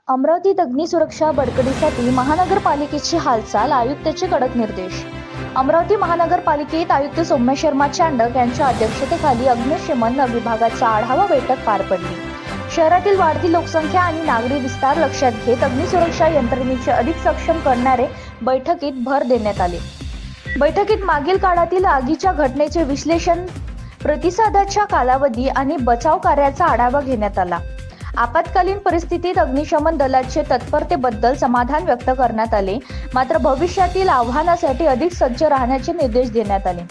अमरावतीत अग्निसुरक्षा बडकडीसाठी महानगरपालिकेची हालचाल, आयुक्ताचे कडक निर्देश. अमरावती महानगरपालिकेत आयुक्त सौम्य शर्मा चांडक यांच्या अध्यक्षतेखाली अग्निशमन विभागाचा आढावा बैठक पार पडली. शहरातील वाढती लोकसंख्या आणि नागरी विस्तार लक्षात घेत अग्निसुरक्षा यंत्रणेचे अधिक सक्षम करणारे बैठकीत भर देण्यात आले. बैठकीत मागील काळातील आगीच्या घटनेचे विश्लेषण, प्रतिसादाच्या कालावधी आणि बचाव कार्याचा आढावा घेण्यात आला. आपत्कालीन परिस्थितीत अग्निशमन दलाचे तत्परतेबद्दल समाधान व्यक्त करण्यात आले. मात्र भविष्यातील आव्हानासाठी अधिक सज्ज राहण्याचे निर्देश देण्यात आले.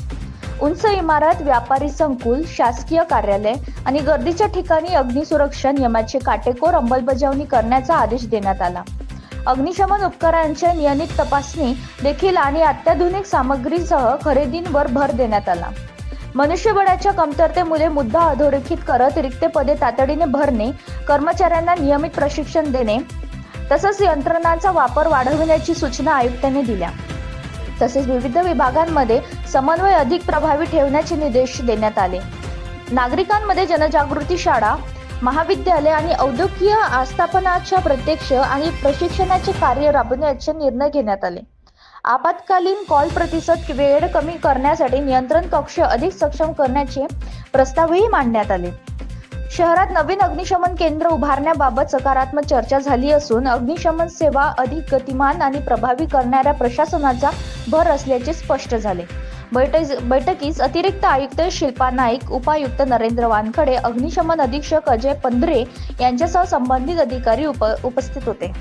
उंच इमारत, व्यापारी संकुल, शासकीय कार्यालय आणि गर्दीच्या ठिकाणी अग्निसुरक्षा नियमाची काटेकोर अंमलबजावणी करण्याचा आदेश देण्यात आला. अग्निशमन उपकरणांच्या नियमित तपासणी देखील आणि अत्याधुनिक सामग्रीसह खरेदींवर भर देण्यात आला. मनुष्यबळाच्या कमतरतेमुळे मुद्दा अधोरेखित करत रिक्त पदे तातडीने भरणे, कर्मचाऱ्यांना नियमित प्रशिक्षण देणे तसंच यंत्रणांचा वापर वाढवण्याची सूचना आयुक्तांनी दिल्या. तसेच विविध विभागांमध्ये समन्वय अधिक प्रभावी ठेवण्याचे निर्देश देण्यात आले. नागरिकांमध्ये जनजागृती, शाळा, महाविद्यालय आणि औद्योगिक आस्थापनाच्या प्रत्यक्ष आणि प्रशिक्षणाचे कार्य राबवण्याचे निर्णय घेण्यात आले. आपत्कालीन कॉल प्रतिसाद वेळ कमी करण्यासाठी नियंत्रण कक्ष अधिक सक्षम करण्याचे प्रस्तावही मांडण्यात आले. शहरात नवीन अग्निशमन केंद्र उभारण्याबाबत सकारात्मक चर्चा झाली असून अग्निशमन सेवा अधिक गतिमान आणि प्रभावी करणाऱ्या प्रशासनाचा भर असल्याचे स्पष्ट झाले. बैठकीस अतिरिक्त आयुक्त शिल्पा नाईक, उपायुक्त नरेंद्र वानखडे, अग्निशमन अधीक्षक अजय पंधरे यांच्यासह संबंधित अधिकारी उपस्थित होते.